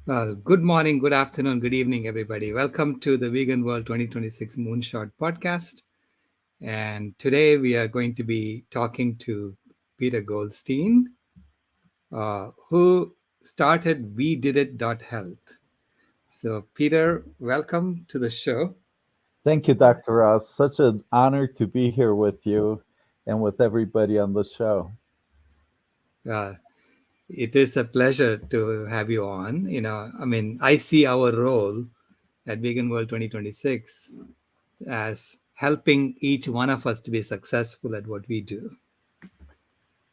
Good morning, good afternoon, good evening, everybody. Welcome to the Vegan World 2026 Moonshot podcast. And today we are going to be talking to Peter Goldstein, who started WeDidIt.Health. So, Peter, welcome to the show. Thank you, Dr. Ross. Such an honor to be here with you and with everybody on the show. Uh, it is a pleasure to have you on. I see our role at Vegan World 2026 as helping each one of us to be successful at what we do.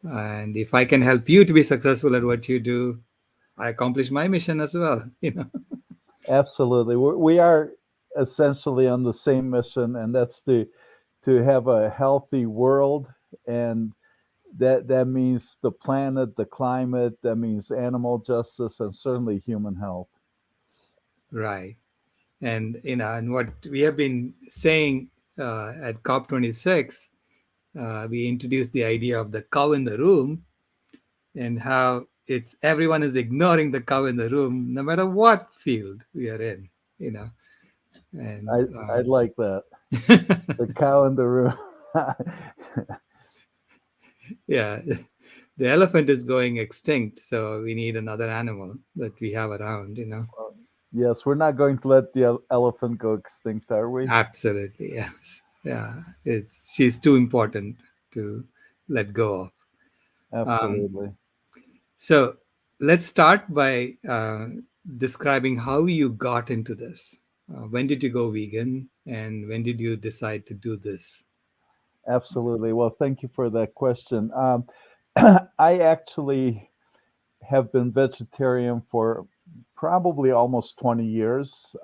And if I can help you to be successful at what you do, I accomplish my mission as well. Absolutely. We are essentially on the same mission, and that's to have a healthy world. And that means the planet, the climate, that means animal justice, and certainly human health. Right. And what we have been saying at COP26, we introduced the idea of the cow in the room and how it's everyone is ignoring the cow in the room, no matter what field we are in, you know. And I like that. The cow in the room. yeah, the elephant is going extinct, so we need another animal that we have around. Yes, we're not going to let the elephant go extinct, are we? Absolutely, yes. Yeah, she's too important to let go of. Um, Absolutely. so let's start by describing how you got into this. When did you go vegan, and when did you decide to do this? Absolutely. Well, thank you for that question. I actually have been vegetarian for probably almost 20 years.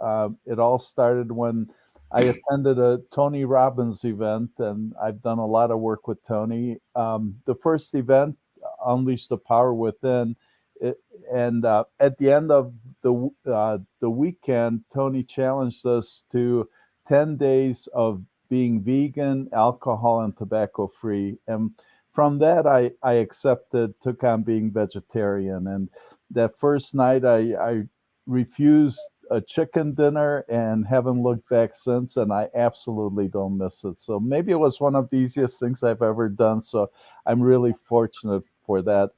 It all started when I attended a Tony Robbins event, and I've done a lot of work with Tony. The first event, Unleash the Power Within, it, and at the end of the weekend, Tony challenged us to 10 days of being vegan, alcohol, and tobacco free. And from that, I accepted, took on being vegetarian. And that first night, I refused a chicken dinner and haven't looked back since. And I absolutely don't miss it. So maybe it was one of the easiest things I've ever done. So I'm really fortunate for that.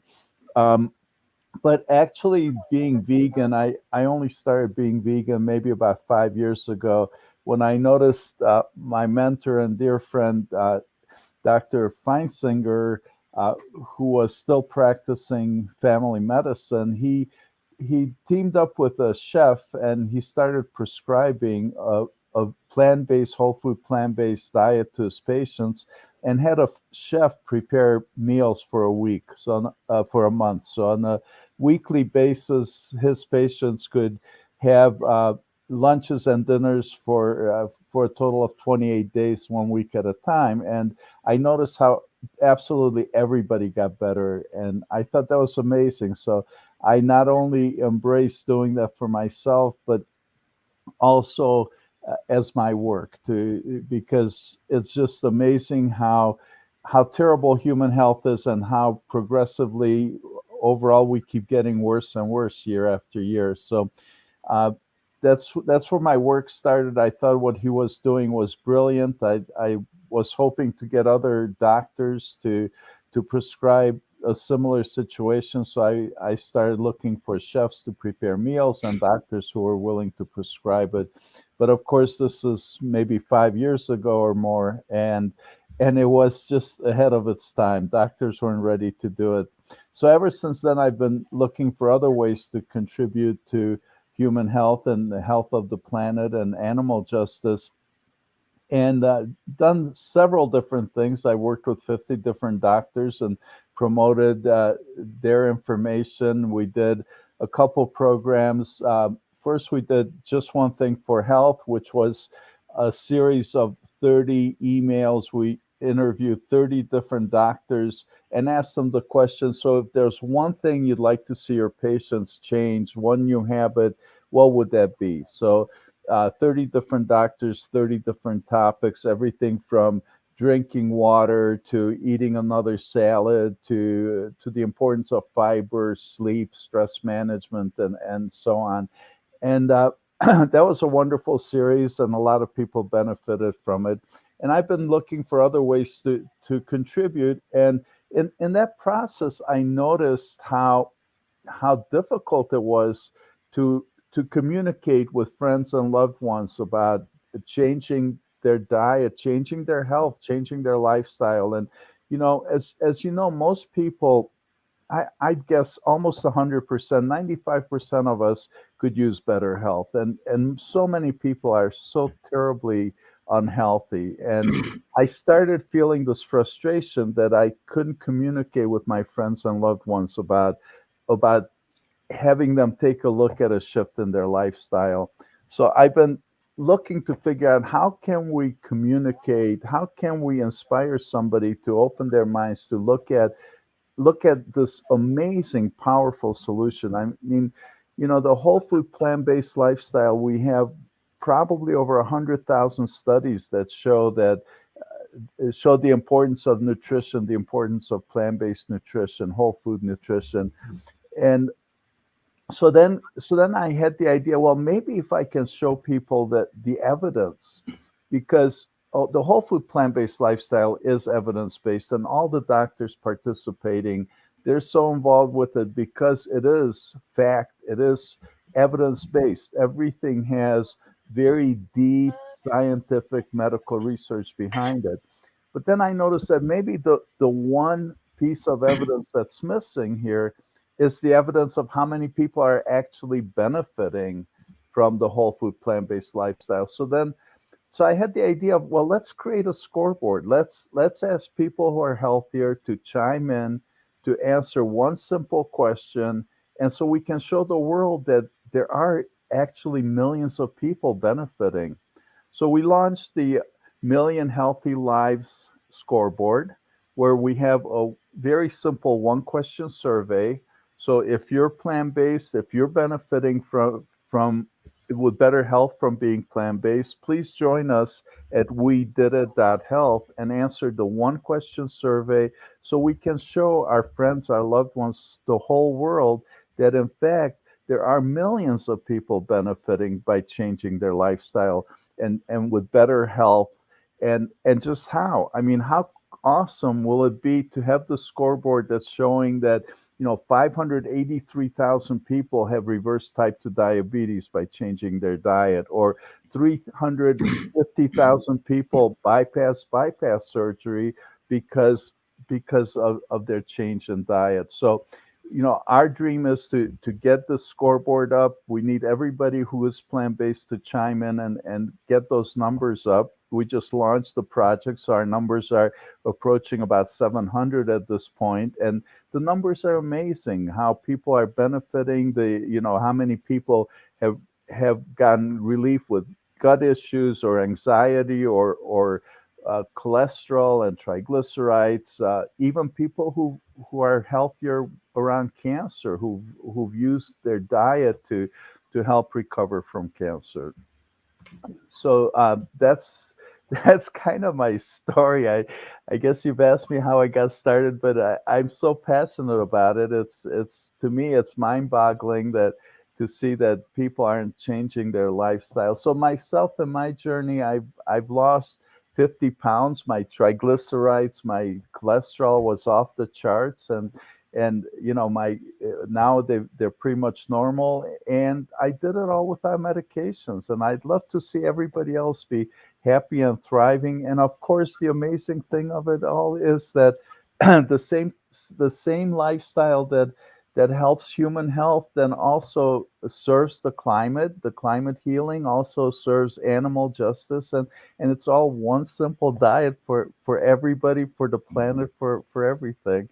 Um, but actually, being vegan, I only started being vegan maybe about 5 years ago when I noticed my mentor and dear friend, Dr. Feinsinger, who was still practicing family medicine, he teamed up with a chef and he started prescribing a plant-based, whole food plant-based diet to his patients, and had a chef prepare meals for a week, so for a month. So on a weekly basis, his patients could have lunches and dinners for a total of 28 days, 1 week at a time. And I noticed how absolutely everybody got better, and I thought that was amazing. So I not only embraced doing that for myself, but also as my work to because it's just amazing how terrible human health is and how progressively overall we keep getting worse and worse year after year. So uh, that's where my work started. I thought what he was doing was brilliant. I was hoping to get other doctors to prescribe a similar situation. So I started looking for chefs to prepare meals and doctors who were willing to prescribe it. But of course, this is maybe 5 years ago or more, and it was just ahead of its time. Doctors weren't ready to do it. So ever since then, I've been looking for other ways to contribute to human health and the health of the planet and animal justice, and done several different things. I worked with 50 different doctors and promoted their information. We did a couple programs. First, we did Just One Thing for Health, which was a series of 30 emails. We interviewed 30 different doctors and asked them the question, so if there's one thing you'd like to see your patients change, one new habit, what would that be? So 30 different doctors, 30 different topics, everything from drinking water to eating another salad to the importance of fiber, sleep, stress management, and so on. And that was a wonderful series, and a lot of people benefited from it. And I've been looking for other ways to contribute. And in that process, I noticed how difficult it was to communicate with friends and loved ones about changing their diet, changing their health, changing their lifestyle. And as you know, most people, I guess almost 100%, 95% of us could use better health. And so many people are so terribly unhealthy. And I started feeling this frustration that I couldn't communicate with my friends and loved ones about having them take a look at a shift in their lifestyle. So I've been looking to figure out how can we communicate, how can we inspire somebody to open their minds to look at this amazing, powerful solution. I mean, the whole food plant-based lifestyle, we have probably over 100,000 studies that show the importance of nutrition, the importance of plant-based nutrition, whole food nutrition. And so then I had the idea, well, maybe if I can show people that the evidence, because the whole food plant-based lifestyle is evidence-based, and all the doctors participating, they're so involved with it because it is fact, it is evidence-based. Everything has very deep scientific medical research behind it. But then I noticed that maybe the one piece of evidence that's missing here is the evidence of how many people are actually benefiting from the whole food plant-based lifestyle. So I had the idea of, well, let's create a scoreboard. Let's ask people who are healthier to chime in to answer one simple question, and so we can show the world that there are actually millions of people benefiting. So we launched the Million Healthy Lives Scoreboard, where we have a very simple one question survey. So if you're plant-based, if you're benefiting from with better health from being plant-based, please join us at WeDidIt.Health and answer the one question survey so we can show our friends, our loved ones, the whole world that in fact there are millions of people benefiting by changing their lifestyle and with better health. And just how, I mean, how awesome will it be to have the scoreboard that's showing that 583,000 people have reversed type 2 diabetes by changing their diet, or 350,000 people bypass surgery because of their change in diet. So our dream is to get the scoreboard up. We need everybody who is plant-based to chime in and get those numbers up. We just launched the project, so our numbers are approaching about 700 at this point, and the numbers are amazing. How people are benefiting, how many people have gotten relief with gut issues or anxiety or cholesterol and triglycerides. Even people who are healthier around cancer, who've used their diet to help recover from cancer. So that's kind of my story. I guess you've asked me how I got started, but I'm so passionate about it. It's to me, it's mind-boggling that to see that people aren't changing their lifestyle. So myself and my journey, I've lost 50 pounds. My triglycerides, my cholesterol was off the charts, and my now they're pretty much normal, and I did it all without medications. And I'd love to see everybody else be happy and thriving. And of course, the amazing thing of it all is that the same lifestyle that helps human health then also serves the climate healing, also serves animal justice, and it's all one simple diet for everybody, for the planet, for everything.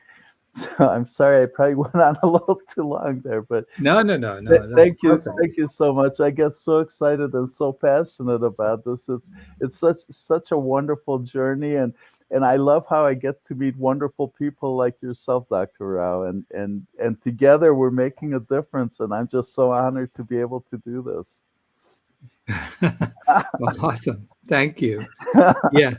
So I'm sorry, I probably went on a little too long there, but No, no, no, no. That's thank you, perfect. thank you so much. I get so excited and so passionate about this. It's such a wonderful journey, and I love how I get to meet wonderful people like yourself, Dr. Rao, and together we're making a difference. And I'm just so honored to be able to do this. Awesome. Thank you. Yeah.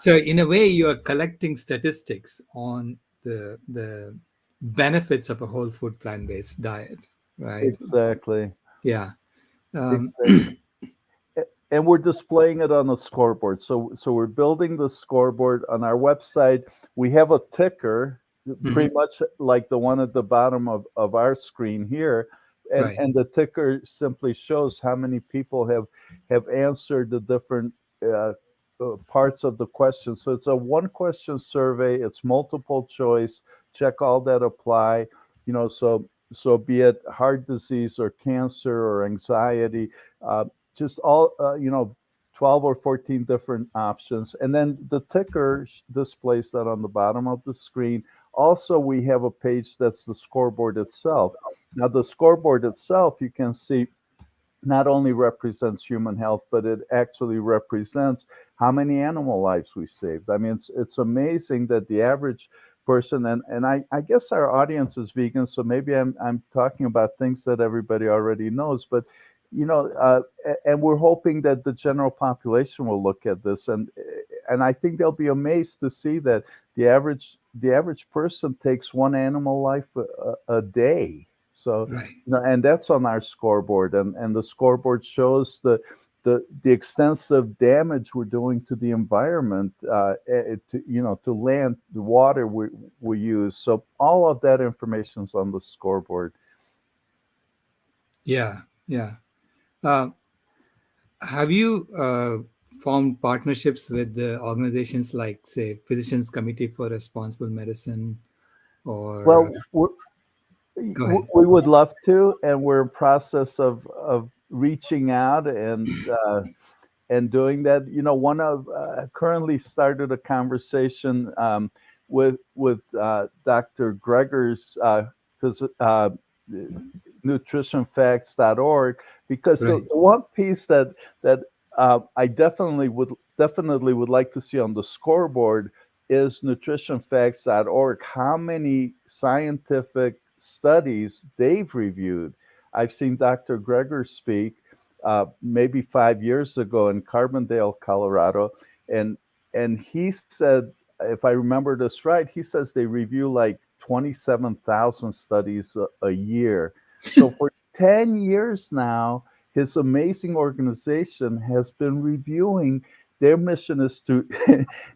So in a way, you are collecting statistics on the benefits of a whole food plant-based diet, right? Exactly. Yeah. Um, Exactly. And we're displaying it on a scoreboard. So we're building the scoreboard on our website. We have a ticker, mhm. pretty much like the one at the bottom of our screen here. Right. And the ticker simply shows how many people have answered the different uh, parts of the question. So it's a one question survey. It's multiple choice. Check all that apply. So be it heart disease or cancer or anxiety, just all 12 or 14 different options, and then the ticker displays that on the bottom of the screen. Also, we have a page that's the scoreboard itself. Now, the scoreboard itself, you can see, not only represents human health, but it actually represents how many animal lives we saved. I mean, it's amazing that the average person, and I guess our audience is vegan, so maybe I'm talking about things that everybody already knows, but and we're hoping that the general population will look at this, and I think they'll be amazed to see that the average person takes one animal life a day. So, Right. and that's on our scoreboard, and the scoreboard shows the extensive damage we're doing to the environment, to land, the water we use. So all of that information's on the scoreboard. Yeah. Yeah. Uh, have you formed partnerships with the organizations like, say, Physicians Committee for Responsible Medicine, or Well, go ahead. we would love to, and we're in process of reaching out and doing that. One of currently started a conversation with Dr. Gregor's nutritionfacts.org, because Right. the one piece that I definitely would like to see on the scoreboard is nutritionfacts.org. How many scientific studies they've reviewed? I've seen Dr. Gregor speak maybe 5 years ago in Carbondale, Colorado, and he said, if I remember this right, he says they review like 27,000 studies a year. So for 10 years now, his amazing organization has been reviewing. Their mission is to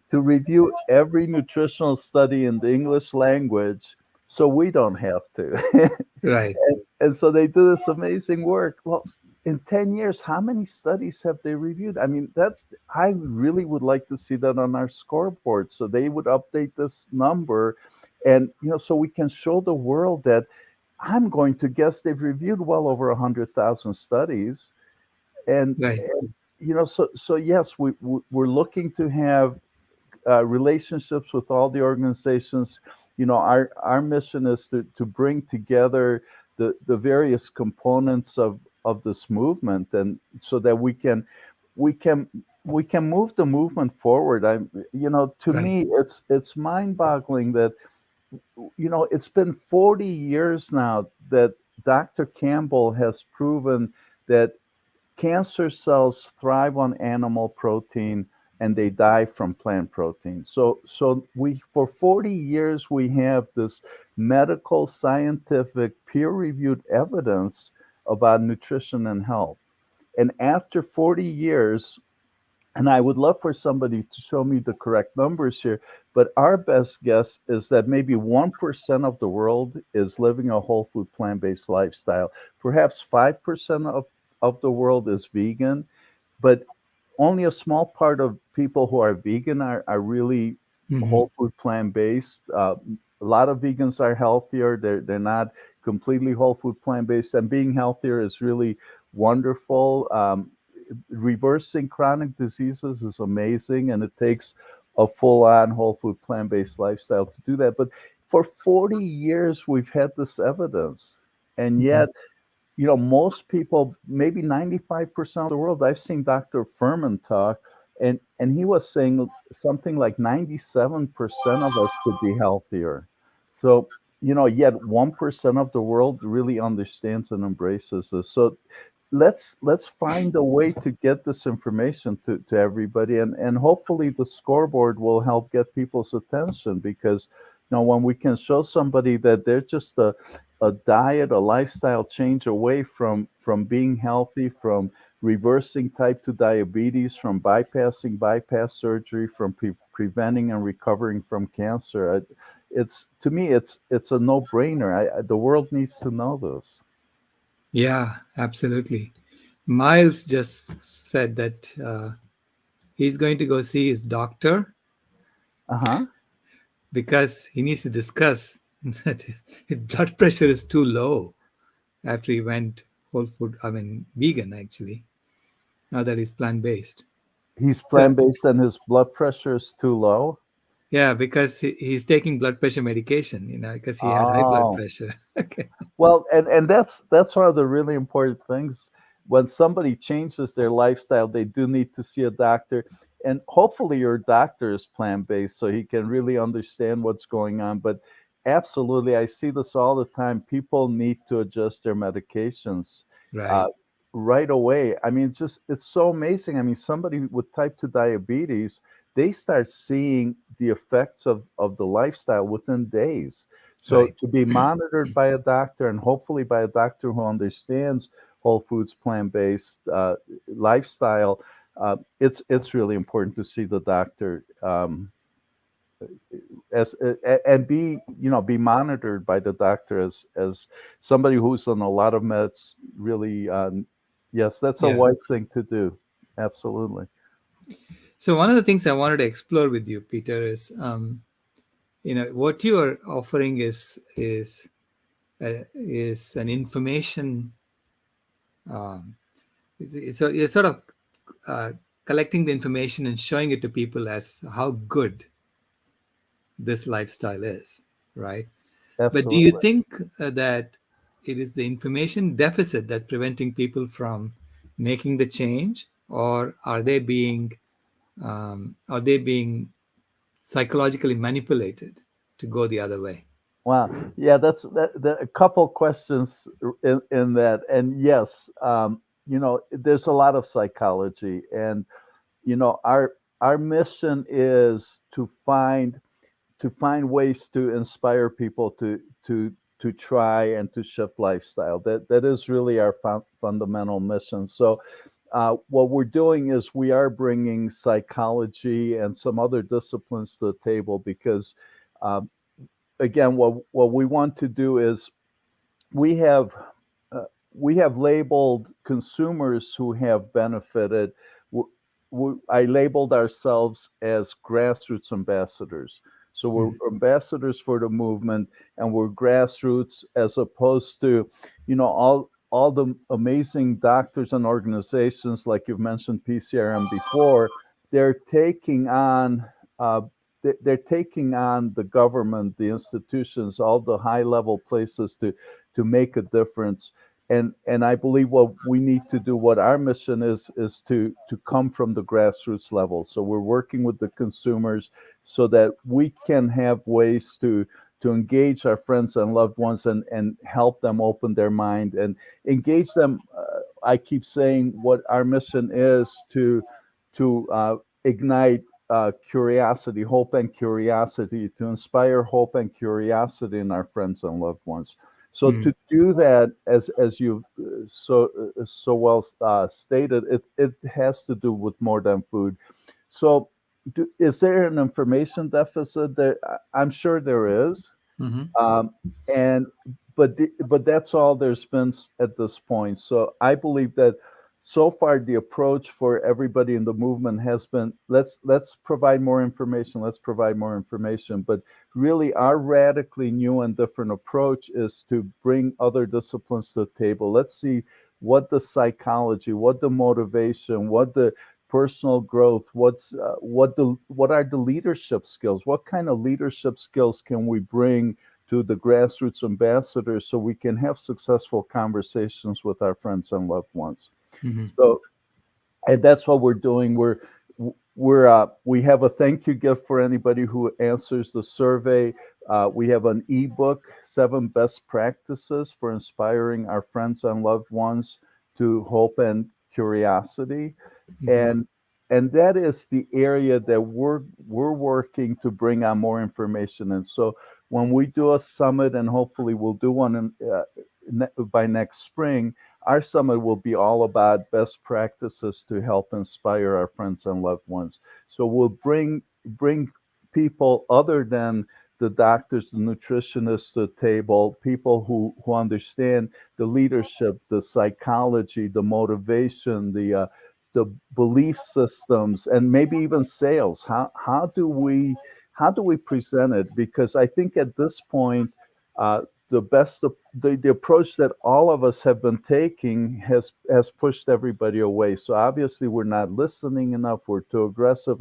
to review every nutritional study in the English language, so we don't have to. Right. And so they do this amazing work. Well, in 10 years, how many studies have they reviewed? I mean, that I really would like to see that on our scoreboard. So they would update this number, and so we can show the world that I'm going to guess they've reviewed well over 100,000 studies. And, Right. so yes, we're looking to have relationships with all the organizations. Our mission is to bring together the various components of this movement, and so that we can we can move the movement forward. To Right. me, it's mind-boggling that it's been 40 years now that Dr. Campbell has proven that cancer cells thrive on animal protein and they die from plant protein. So we, for 40 years, we have this medical, scientific, peer-reviewed evidence about nutrition and health. And after 40 years, and I would love for somebody to show me the correct numbers here, but our best guess is that maybe 1% of the world is living a whole food plant based lifestyle. Perhaps 5% of the world is vegan, but only a small part of people who are vegan are really Hmm. whole food plant based. A lot of vegans are healthier. They're not completely whole food plant based, and being healthier is really wonderful. Reversing chronic diseases is amazing, and it takes a full-on whole food plant-based lifestyle to do that. But for 40 years, we've had this evidence, and Hmm. yet, most people, maybe 95% of the world, I've seen Dr. Furman talk, and he was saying something like 97% of us could be healthier. So, yet 1% of the world really understands and embraces this. So let's find a way to get this information to everybody, and hopefully the scoreboard will help get people's attention, because when we can show somebody that they're just a diet, a lifestyle change away from being healthy, from reversing type 2 diabetes, from bypassing bypass surgery, from preventing and recovering from cancer. It's, to me, it's a no-brainer. The world needs to know this. Yeah, absolutely. Miles just said that he's going to go see his doctor Uh-huh. because he needs to discuss that his blood pressure is too low after he went whole food, I mean, vegan actually, now that he's plant based. He's So, plant-based and his blood pressure is too low. yeah, because he's taking blood pressure medication, because he had high blood Oh, pressure. Okay. well, and that's one of the really important things. When somebody changes their lifestyle, they do need to see a doctor, and hopefully your doctor is plant-based so he can really understand what's going on. But absolutely, I see this all the time. People need to adjust their medications Right, uh, right away. I mean, it's so amazing. I mean, somebody with type 2 diabetes, they start seeing the effects of the lifestyle within days. So right. to be monitored by a doctor, and hopefully by a doctor who understands whole foods, plant-based lifestyle, it's really important to see the doctor, as and be monitored by the doctor as somebody who's on a lot of meds. Really, yes, that's a Yeah. wise thing to do. Absolutely. So one of the things I wanted to explore with you, Peter, is what you are offering is an information. Um, so you're sort of uh, collecting the information and showing it to people as how good this lifestyle is, right? But do you Absolutely. think that it is the information deficit that's preventing people from making the change, or are they being psychologically manipulated to go the other way? Wow. Yeah, that a couple questions in that. And yes, there's a lot of psychology, and our mission is to find ways to inspire people to try and to shift lifestyle. That is really our fundamental mission. So what we're doing is we are bringing psychology and some other disciplines to the table, because um, again, what we want to do is we have uh, we have labeled consumers who have benefited. I labeled ourselves as grassroots ambassadors. So we're Mm, ambassadors for the movement, and we're grassroots, as opposed to, all the amazing doctors and organizations, like you've mentioned PCRM before. They're taking on uh, they're taking on the government, the institutions, all the high level places to make a difference. And I believe what we need to do, what our mission is to come from the grassroots level. So we're working with the consumers so that we can have ways to engage our friends and loved ones, and help them open their mind and engage them. I keep saying what our mission is to ignite curiosity, hope, and curiosity, to inspire hope and curiosity in our friends and loved ones. So mm. to do that, as you've so well stated, it has to do with more than food. So, is there an information deficit? There, I'm sure there is. Hmm. um, and but that's all there's been at this point. So I believe that so far the approach for everybody in the movement has been, let's provide more information, let's provide more information. But really, our radically new and different approach is to bring other disciplines to the table. Let's see what the psychology, what the motivation, what the personal growth, what are the leadership skills, what kind of leadership skills can we bring to the grassroots ambassadors, so we can have successful conversations with our friends and loved ones. Hmm. So, and that's what we're doing. We have a thank you gift for anybody who answers the survey. We have an ebook, 7 Best Practices for Inspiring Our Friends and Loved Ones to hope and curiosity, Hmm. and that is the area that we're working to bring on more information. And so when we do a summit, and hopefully we'll do one by next spring, our summit will be all about best practices to help inspire our friends and loved ones. So we'll bring people other than the doctors, the nutritionists to the table, people who understand the leadership, the psychology, the motivation, the belief systems, and maybe even sales. How do we present it? Because I think at this point, uh, the approach that all of us have been taking has pushed everybody away. So obviously we're not listening enough. We're too aggressive.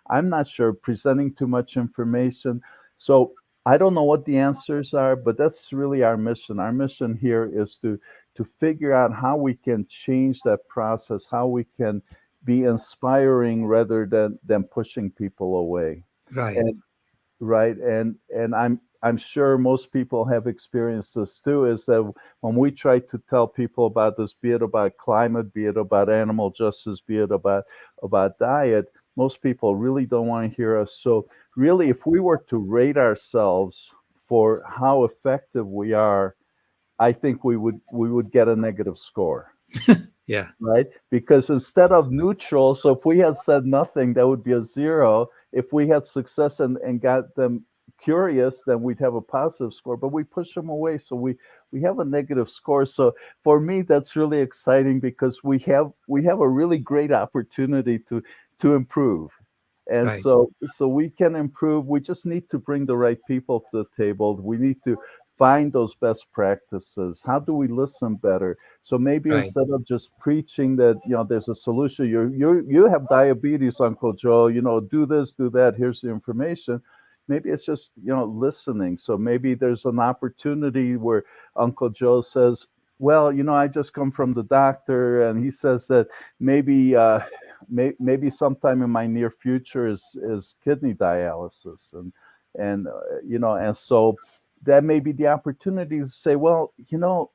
I'm not sure, presenting too much information. So I don't know what the answers are, but that's really our mission. Our mission here is to figure out how we can change that process, how we can be inspiring rather than pushing people away. Right. And right, and I'm sure most people have experienced this too, is that when we try to tell people about this, be it about climate, be it about animal justice, be it about diet, most people really don't want to hear us. So really, if we were to rate ourselves for how effective we are, I think we would get a negative score, Yeah. right? Because instead of neutral, so if we had said nothing, that would be a zero. If we had success and got them curious, then we'd have a positive score. But we push them away, so we have a negative score. So for me, that's really exciting because we have a really great opportunity to improve. And Right. so we can improve. We just need to bring the right people to the table. We need to find those best practices. How do we listen better? So maybe Right. instead of just preaching that, there's a solution, you have diabetes, Uncle Joe, do this, do that, here's the information. Maybe it's just, listening. So maybe there's an opportunity where Uncle Joe says, well, I just come from the doctor, and he says that maybe maybe sometime in my near future is kidney dialysis, and so that may be the opportunity to say, well,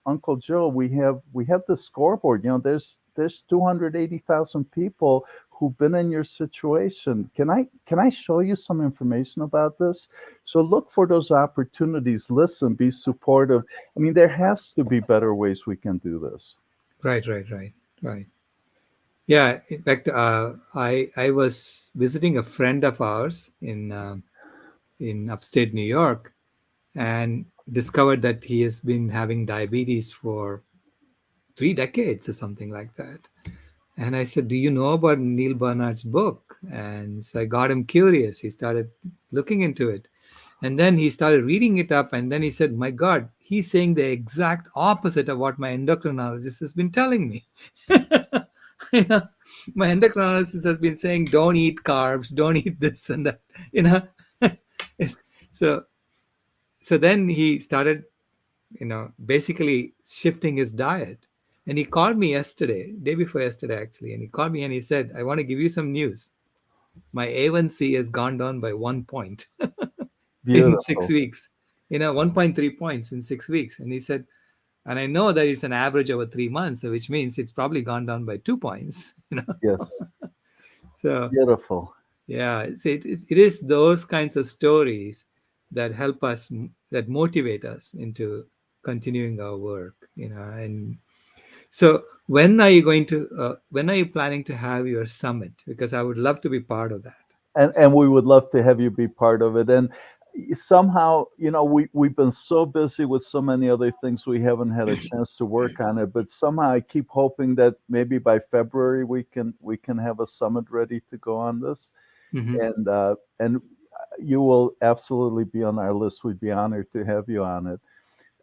Uncle Joe, we have the scoreboard. There's 280,000 people who've been in your situation. Can I show you some information about this? So look for those opportunities. Listen, be supportive. I mean, there has to be better ways we can do this. Right. Right. Right. Right. Yeah. In fact, I was visiting a friend of ours in upstate New York, and discovered that he has been having diabetes for 3 decades or something like that. And I said, "Do you know about Neil Barnard's book?" And so I got him curious. He started looking into it. And then he started reading it up. And then he said, "My God, he's saying the exact opposite of what my endocrinologist has been telling me." You know, my endocrinologist has been saying, "Don't eat carbs, don't eat this and that." You know, so so then he started, basically shifting his diet. And he called me yesterday, day before yesterday actually, and he called me and he said, "I want to give you some news. My A1C has gone down by 1 point in six Beautiful. weeks. 1.3 points in 6 weeks." And he said, "And I know that it's an average over 3 months, so which means it's probably gone down by 2 points." Yes. So Beautiful. yeah, it is those kinds of stories that help us, that motivate us into continuing our work. And so when are you planning to have your summit? Because I would love to be part of that. And we would love to have you be part of it. And somehow, we've been so busy with so many other things, we haven't had a chance to work on it. But somehow I keep hoping that maybe by February we can have a summit ready to go on this. Hmm. And you will absolutely be on our list. We'd be honored to have you on it.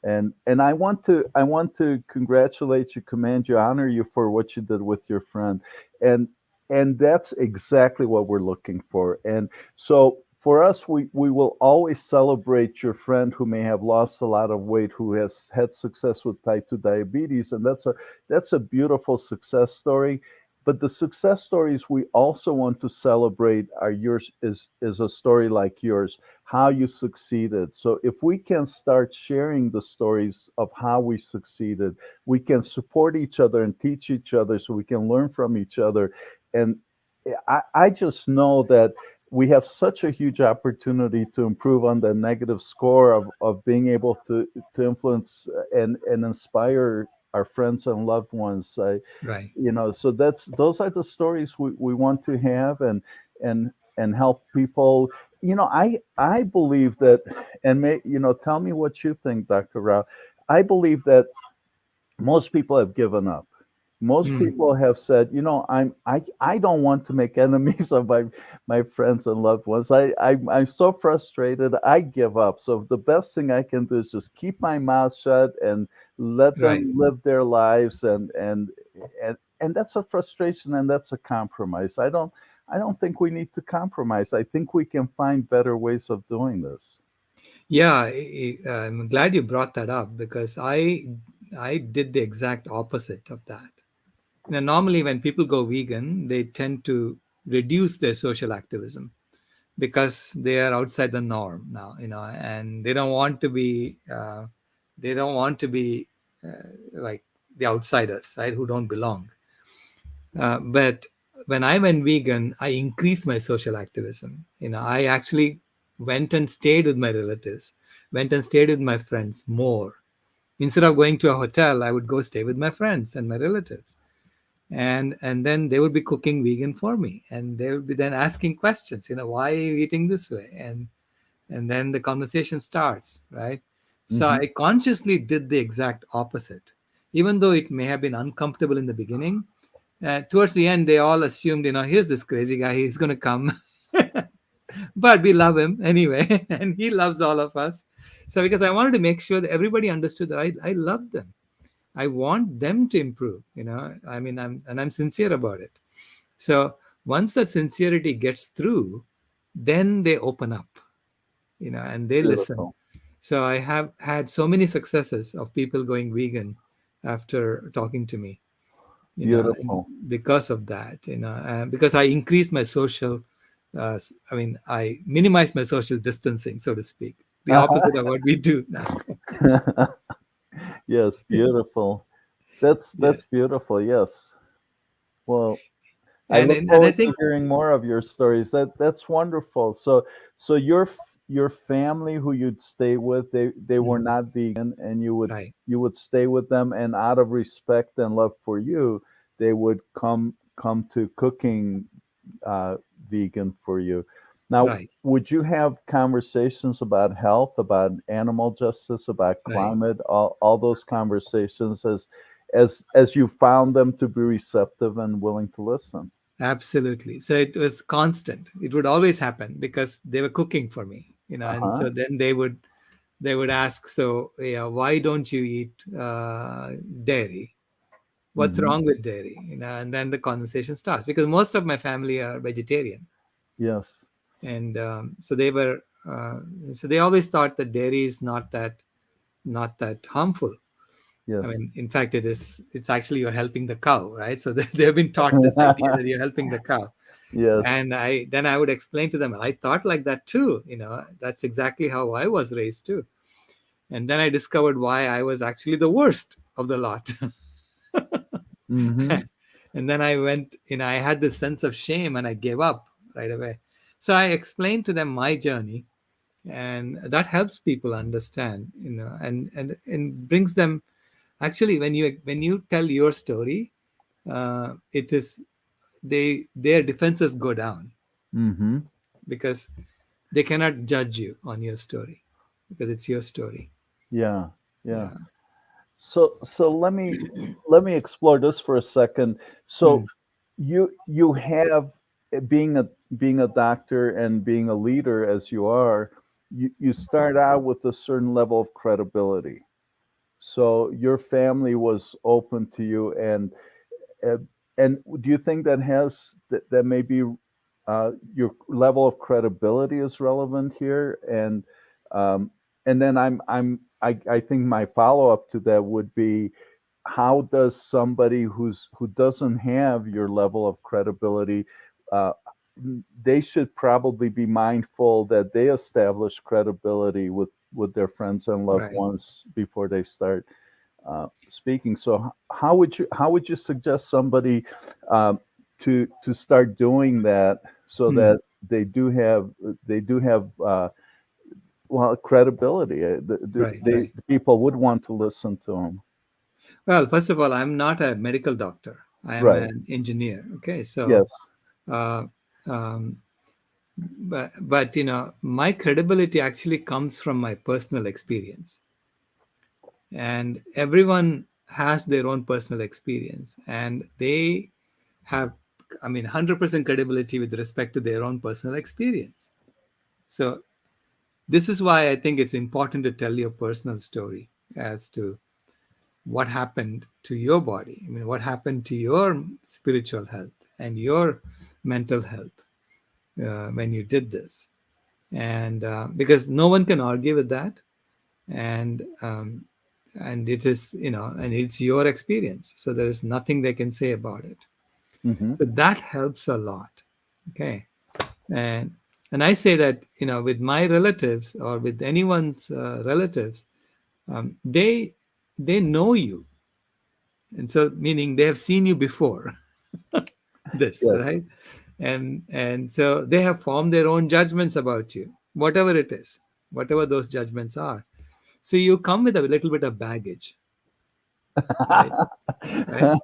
And I want to congratulate you, commend you, honor you for what you did with your friend. And and that's exactly what we're looking for. And so for us, we will always celebrate your friend who may have lost a lot of weight, who has had success with type 2 diabetes, and that's a beautiful success story. but the success stories we also want to celebrate are yours, is a story like yours, how you succeeded. So if we can start sharing the stories of how we succeeded, we can support each other and teach each other so we can learn from each other. And I just know that we have such a huge opportunity to improve on the negative score of being able to influence and inspire our friends and loved ones. Right. So those are the stories we want to have, and help people. I believe that, and tell me what you think, Dr. Rao. I believe that most people have given up. Most Mm, people have said, I don't want to make enemies of my friends and loved ones. I'm so frustrated. I give up. So the best thing I can do is just keep my mouth shut and let right. them live their lives. And that's a frustration, and that's a compromise. I don't think we need to compromise. I think we can find better ways of doing this. Yeah, I'm glad you brought that up because I did the exact opposite of that. Normally when people go vegan, they tend to reduce their social activism because they are outside the norm now, and they don't want to be like the outsiders, right, who don't belong. But when I went vegan, I increased my social activism. I actually went and stayed with my relatives, went and stayed with my friends more. Instead of going to a hotel, I would go stay with my friends and my relatives, and then they would be cooking vegan for me, and they would be then asking questions. Why are you eating this way? And then the conversation starts, right? So Hmm. I consciously did the exact opposite, even though it may have been uncomfortable in the beginning. Towards the end, they all assumed, here's this crazy guy, he's going to come. But we love him anyway, and he loves all of us. So because I wanted to make sure that everybody understood that I love them, I want them to improve. I mean, I'm sincere about it. So once that sincerity gets through, then they open up, and they listen. Beautiful. So I have had so many successes of people going vegan after talking to me, Beautiful. because of that, because I increased my social, I mean, I minimized my social distancing, so to speak, the opposite of what we do now. Yes, beautiful. That's Yeah. that's beautiful. Yes. Well, I and look and, and I forward to think, hearing more of your stories. That's wonderful. So your family who you'd stay with, they were mm, not vegan, and right, you would stay with them, and out of respect and love for you, they would come to cooking uh, vegan for you. Now, right, would you have conversations about health, about animal justice, about right. climate, all those conversations as you found them to be receptive and willing to listen? Absolutely. So it was constant. It would always happen because they were cooking for me, and Uh-huh. so then they would ask, so yeah, why don't you eat dairy? What's Hmm. wrong with dairy? And then the conversation starts because most of my family are vegetarian, Yes. and uh, so they always thought that dairy is not that harmful. I Yes. mean, in fact, it's actually you're helping the cow, right? So they've been taught this idea that you're helping the cow. Yes. And I would explain to them, I thought like that too. That's exactly how I was raised too. And then I discovered why I was actually the worst of the lot. Hmm. And then I went, I had this sense of shame and I gave up right away. So I explained to them my journey, and that helps people understand, and brings them, actually, when you tell your story, it is their defenses go down Hmm. because they cannot judge you on your story because it's your story. Yeah. Yeah. Yeah. So let me explore this for a second. So Mm, you have being a doctor and being a leader as you are, you start out with a certain level of credibility. So your family was open to you, uh, and do you think that maybe your level of credibility is relevant here? Um, and then I think my follow up to that would be, how does somebody who doesn't have your level of credibility, uh, they should probably be mindful that they establish credibility with their friends and loved Right. ones before they start speaking. So how would you suggest somebody to start doing that so Hmm. that they do have well, credibility. Right. Right. The people would want to listen to them. Well, first of all, I'm not a medical doctor. I am Right. an engineer. Okay. So, Yes. uh, um, but my credibility actually comes from my personal experience, and everyone has their own personal experience, and they have, I mean, 100% credibility with respect to their own personal experience. So this is why I think it's important to tell your personal story as to what happened to your body. I mean, what happened to your spiritual health and your mental health when you did this. And because no one can argue with that. And it is, and it's your experience. So there is nothing they can say about it. Hmm. So that helps a lot. Okay. And and I say that, with my relatives or with anyone's relatives, they know you, and so meaning they have seen you before this, Yes. right? And so they have formed their own judgments about you, whatever it is, whatever those judgments are. So you come with a little bit of baggage, right? Right.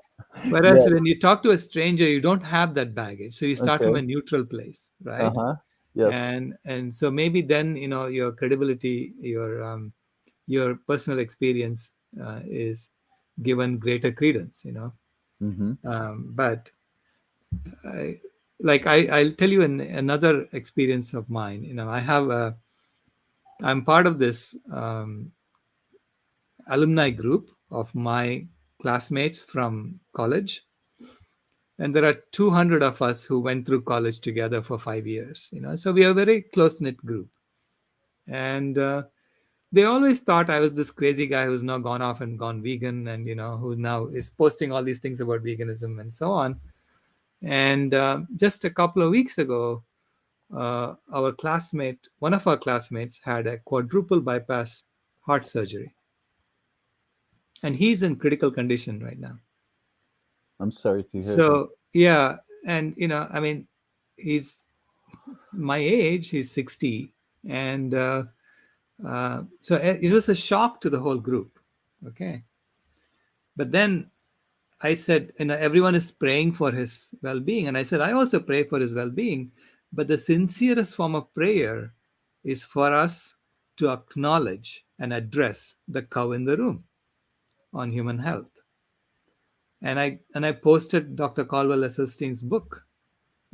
Whereas Yes. when you talk to a stranger, you don't have that baggage, so you start from Okay. a neutral place, Uh right? huh. Yes. And so maybe then, your credibility, your personal experience is given greater credence, Hmm. but I, I'll tell you another experience of mine. I'm part of this alumni group of my classmates from college, and there are 200 of us who went through college together for 5 years. So we are a very close knit group, and they always thought I was this crazy guy who's now gone off and gone vegan, and who now is posting all these things about veganism and so on. And just a couple of weeks ago, one of our classmates, had a quadruple bypass heart surgery, and he's in critical condition right now. I'm sorry to hear that. So yeah, and I mean, he's my age. He's 60, and so it was a shock to the whole group. Okay, but then I said, everyone is praying for his well-being, and I said I also pray for his well-being, but the sincerest form of prayer is for us to acknowledge and address the cow in the room on human health. And I posted Dr. Caldwell Esselstyn's book,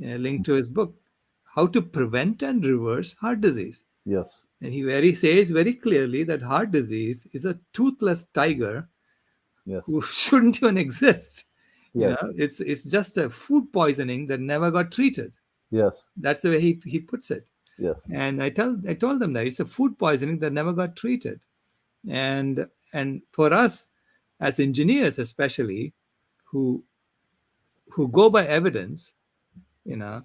a link to his book, How to Prevent and Reverse Heart Disease. Yes. And he says very clearly that heart disease is a toothless tiger who Yes. shouldn't even exist. Yes. It's just a food poisoning that never got treated. Yes. That's the way he puts it. Yes. And I told them that it's a food poisoning that never got treated. And for us as engineers, especially, who go by evidence, you know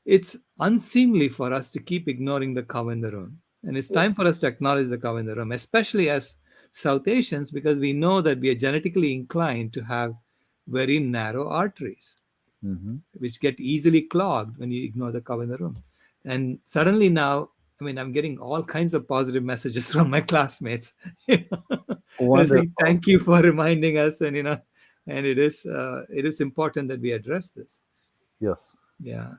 it's unseemly for us to keep ignoring the cow in the room. And it's time Yes. for us to acknowledge the cow in the room, especially as South Asians, because we know that we are genetically inclined to have very narrow arteries, Hmm. which get easily clogged when you ignore the cow in the room. And suddenly now, I mean, I'm getting all kinds of positive messages from my classmates. They're saying, Wonderful. "Thank you for reminding us," and it is important that we address this. Yes. Yeah.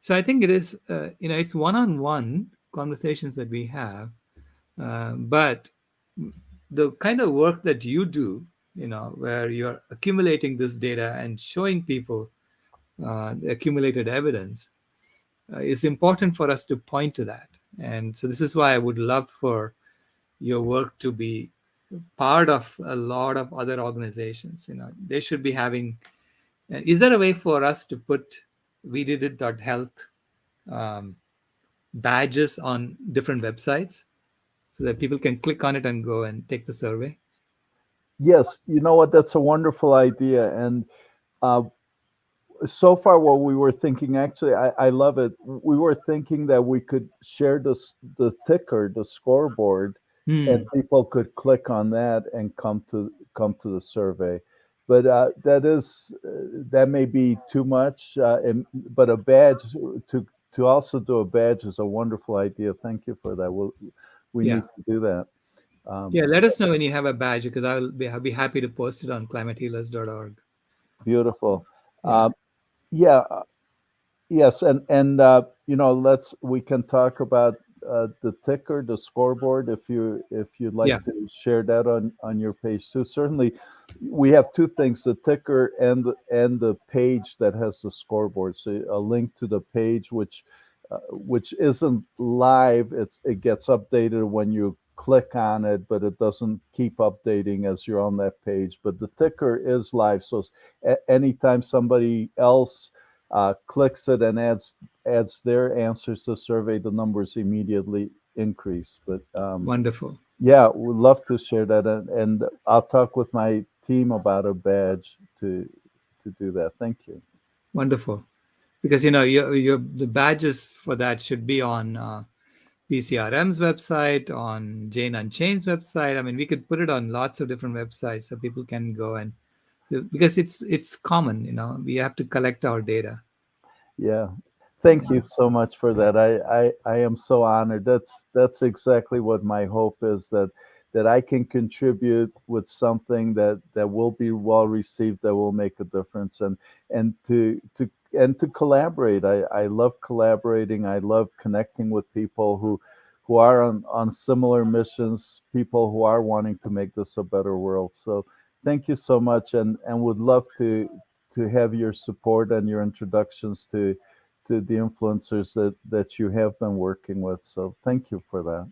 So I think it is, it's one-on-one conversations that we have, but the kind of work that you do, where you're accumulating this data and showing people the accumulated evidence, is important for us to point to that. And so this is why I would love for your work to be part of a lot of other organizations. They should be having. Is there a way for us to put WeDidIt.Health um, badges on different websites so that people can click on it and go and take the survey? Yes, you know what? That's a wonderful idea. And uh, so far, what we were thinking, actually, I love it. We were thinking that we could share the ticker, the scoreboard, and Hmm. people could click on that and come to the survey. But that may be too much. But a badge to also do a badge is a wonderful idea. Thank you for that. We Yeah. need to do that. Um, Yeah. Let us know when you have a badge because I'll be happy to post it on climatehealers.org. Beautiful. Yeah. Yeah. Yes, and we can talk about the ticker, the scoreboard, if you'd Yeah. like to share that on your page too. Certainly, we have two things: the ticker and the page that has the scoreboard. So a link to the page, which isn't live. It gets updated when you click on it, but it doesn't keep updating as you're on that page. But the ticker is live, so anytime somebody else clicks it and adds their answers to the survey, the numbers immediately increase. But Wonderful. yeah, we'd love to share that, and I'll talk with my team about a badge to do that. Thank you. Wonderful. Because the badges for that should be on PCRM's website, on Jane Unchained's website. I mean, we could put it on lots of different websites so people can go and because it's common. We have to collect our data. Yeah. Thank Yeah. you so much for that. I am so honored. That's exactly what my hope is, that I can contribute with something that will be well received, that will make a difference, and to collaborate. I love collaborating. I love connecting with people who are on similar missions, people who are wanting to make this a better world. So thank you so much, and would love to have your support and your introductions to the influencers that you have been working with. So thank you for that.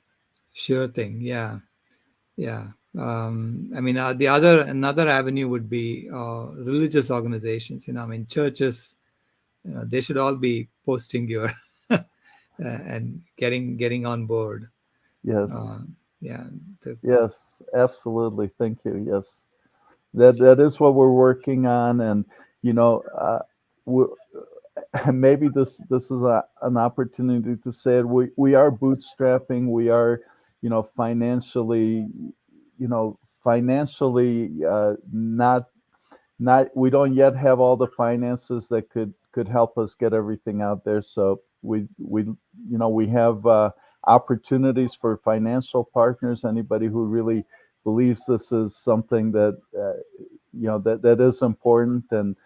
Sure thing. Yeah. Yeah. I mean, another avenue would be religious organizations. I mean, churches. They should all be posting your and getting on board. Yes, Uh, yeah. The, yes, absolutely. Thank you. Yes, that is what we're working on, and you know, we maybe this is an opportunity to say it. We are bootstrapping. We are, financially, not we don't yet have all the finances that could help us get everything out there. So we have opportunities for financial partners. Anybody who really believes this is something that that is important, and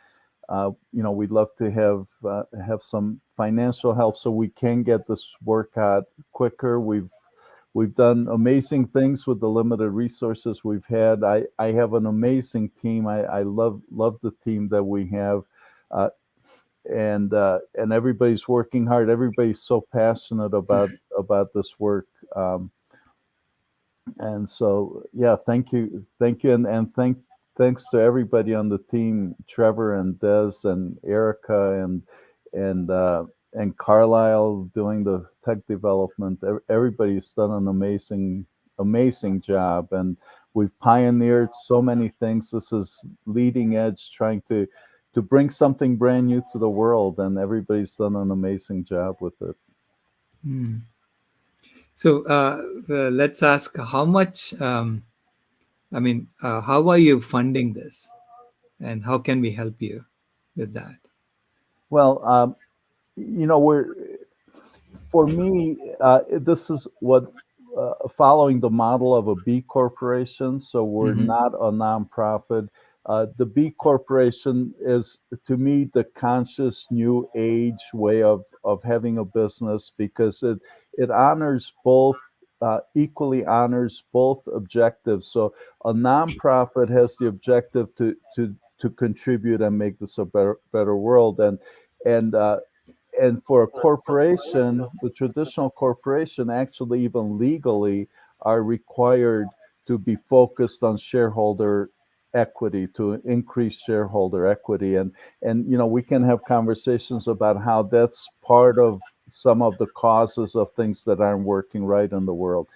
we'd love to have some financial help so we can get this work out quicker. We've done amazing things with the limited resources we've had. I have an amazing team. I love the team that we have, uh, and everybody's working hard. Everybody's so passionate about this work. And so, yeah, thank you, and thanks to everybody on the team, Trevor and Des and Erica and Carlisle doing the tech development. Everybody's done an amazing job, and we've pioneered so many things. This is leading edge, trying to bring something brand new to the world, and everybody's done an amazing job with it. hmm. So let's ask how much. I mean, how are you funding this, and how can we help you with that? Well, we're for me, this is what following the model of a B corporation. So we're Hmm. not a nonprofit. The B corporation is, to me, the conscious new age way of having a business, because it honors both. Equally honors both objectives. So a nonprofit has the objective to contribute and make this a better world, and and for a corporation, the traditional corporation, actually, even legally, are required to be focused on shareholder equity, to increase shareholder equity. And we can have conversations about how that's part of some of the causes of things that aren't working right in the world.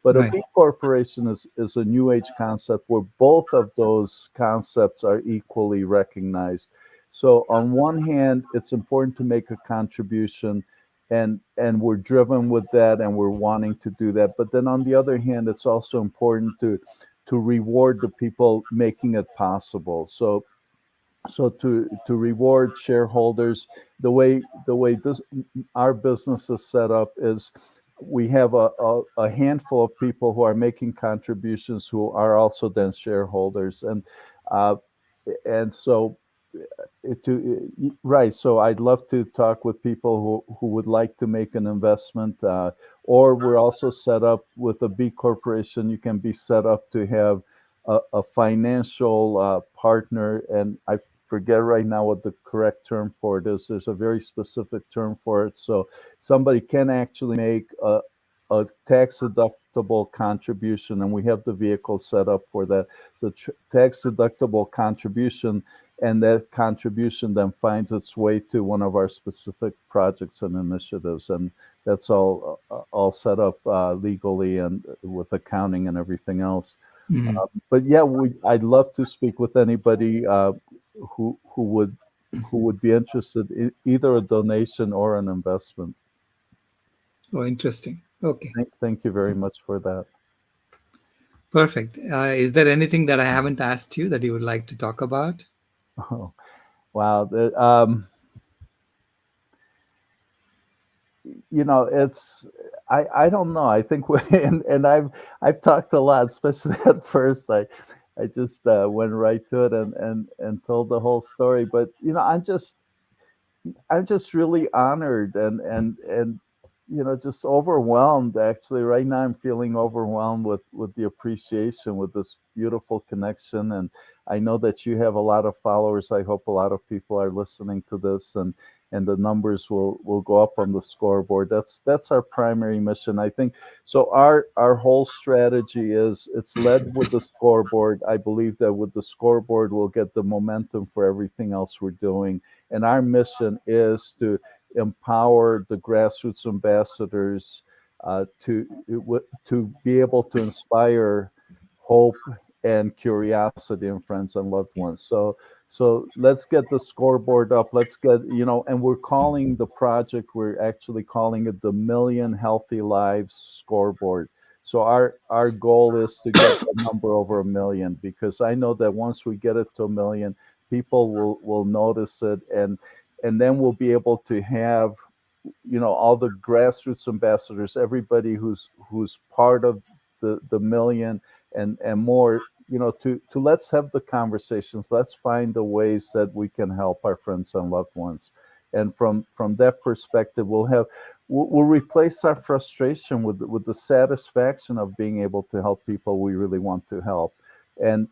But a Right. B corporation is a new age concept where both of those concepts are equally recognized. So on one hand, it's important to make a contribution, and we're driven with that, and we're wanting to do that. But then on the other hand, it's also important to reward the people making it possible. So to reward shareholders, the way this our business is set up is we have a handful of people who are making contributions who are also then shareholders, uh, and so right. So I'd love to talk with people who would like to make an investment, or we're also set up with a B corporation. You can be set up to have a financial partner, and I forget right now what the correct term for it is. There's a very specific term for it. So somebody can actually make a tax deductible contribution, and we have the vehicle set up for that. So tax deductible contribution, and that contribution then finds its way to one of our specific projects and initiatives, and that's all set up legally and with accounting and everything else. Mm. But yeah, I'd love to speak with anybody who would be interested in either a donation or an investment. Oh, interesting. Okay. Thank you very much for that. Perfect. Is there anything that I haven't asked you that you would like to talk about? Oh, wow. It's I don't know. I think and I've talked a lot, especially at first. I just went right to it and told the whole story. But I'm just really honored and just overwhelmed. Actually, right now I'm feeling overwhelmed with the appreciation, with this beautiful connection. And I know that you have a lot of followers. I hope a lot of people are listening to this, and the numbers will go up on the scoreboard. That's our primary mission, I think. So our whole strategy is it's led with the scoreboard. I believe that with the scoreboard we'll get the momentum for everything else we're doing. And our mission is to empower the grassroots ambassadors to be able to inspire hope and curiosity in friends and loved ones. So let's get the scoreboard up. Let's get, and we're calling the project, we're actually calling it the Million Healthy Lives Scoreboard. So our goal is to get the number over 1 million, because I know that once we get it to 1 million, people will notice it, and then we'll be able to have all the grassroots ambassadors, everybody who's part of the million and more, to let's have the conversations. Let's find the ways that we can help our friends and loved ones. And from that perspective, we'll replace our frustration with the satisfaction of being able to help people we really want to help. And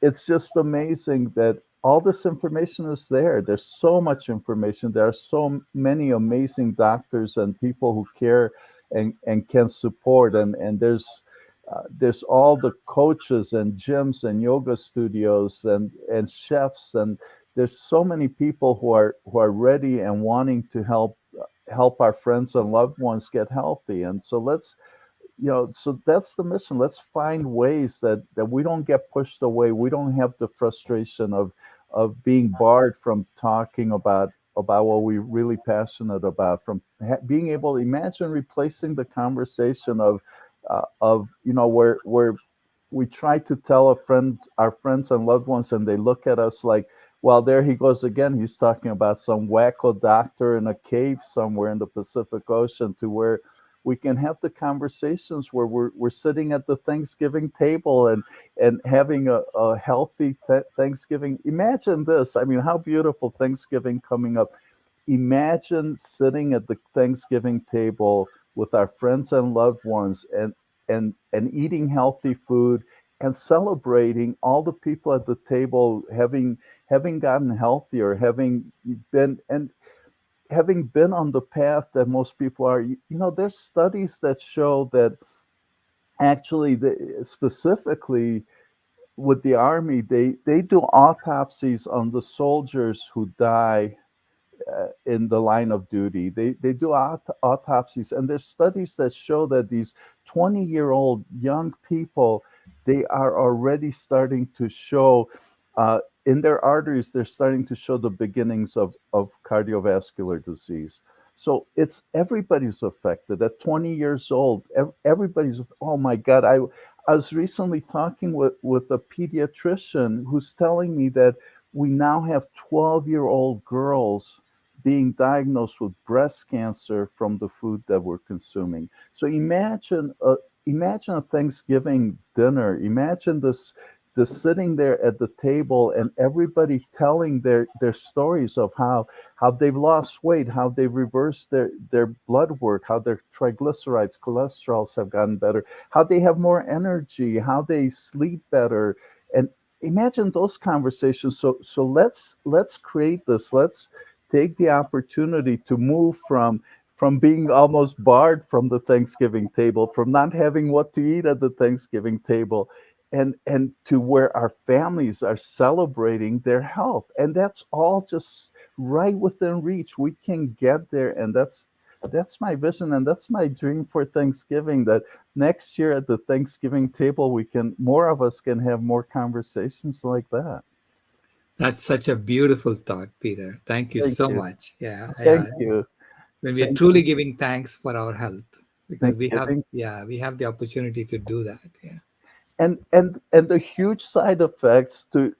it's just amazing that all this information is there. There's so much information. There are so many amazing doctors and people who care and can support. And there's all the coaches and gyms and yoga studios and chefs, and there's so many people who are ready and wanting to help our friends and loved ones get healthy. And so that's the mission. Let's find ways that we don't get pushed away. We don't have the frustration of being barred from talking about what we're really passionate about, from being able to imagine replacing the conversation of where we try to tell our friends and loved ones, and they look at us like, well, there he goes again. He's talking about some wacko doctor in a cave somewhere in the Pacific Ocean, to where we can have the conversations where we're sitting at the Thanksgiving table and having a healthy Thanksgiving. Imagine this. I mean, how beautiful, Thanksgiving coming up. Imagine sitting at the Thanksgiving table with our friends and loved ones and eating healthy food and celebrating all the people at the table having gotten healthier, having been on the path that most people are. There's studies that show that actually, specifically with the army, they do autopsies on the soldiers who die in the line of duty. They do autopsies, and there's studies that show that these 20-year-old young people, they are already starting to show in their arteries, they're starting to show the beginnings of cardiovascular disease. So it's everybody's affected. At 20 years old, everybody's, oh my God. I was recently talking with a pediatrician who's telling me that we now have 12-year-old girls being diagnosed with breast cancer from the food that we're consuming. So imagine a Thanksgiving dinner. Imagine this sitting there at the table and everybody telling their stories of how they've lost weight, how they've reversed their blood work, how their triglycerides, cholesterols have gotten better, how they have more energy, how they sleep better. And imagine those conversations. So let's create this. Let's take the opportunity to move from being almost barred from the Thanksgiving table, from not having what to eat at the Thanksgiving table, and to where our families are celebrating their health. And that's all just right within reach. We can get there, and that's my vision, and that's my dream for Thanksgiving, that next year at the Thanksgiving table, more of us can have more conversations like that. That's such a beautiful thought, Peter. Thank you Thank so you. much. Yeah, Thank yeah. you. When we are Thank truly you. giving thanks for our health, because we have, Thanksgiving. yeah, we have the opportunity to do that. Yeah. And the huge side effects to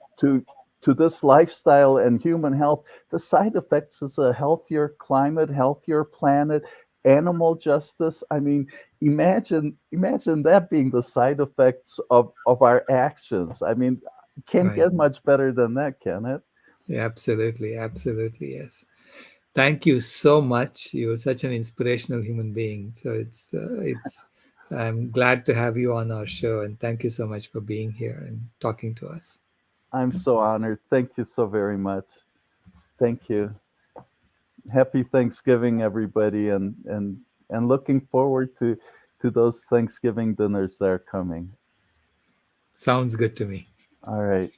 this lifestyle and human health, the side effects is a healthier climate, healthier planet, animal justice. I mean, imagine that being the side effects of our actions. I mean, can't Right. get much better than that, can it? Yeah, absolutely. Absolutely. Yes. Thank you so much. You're such an inspirational human being. So I'm glad to have you on our show, and thank you so much for being here and talking to us. I'm so honored. Thank you so very much. Thank you. Happy Thanksgiving, everybody, and looking forward to those Thanksgiving dinners that are coming. Sounds good to me. All right.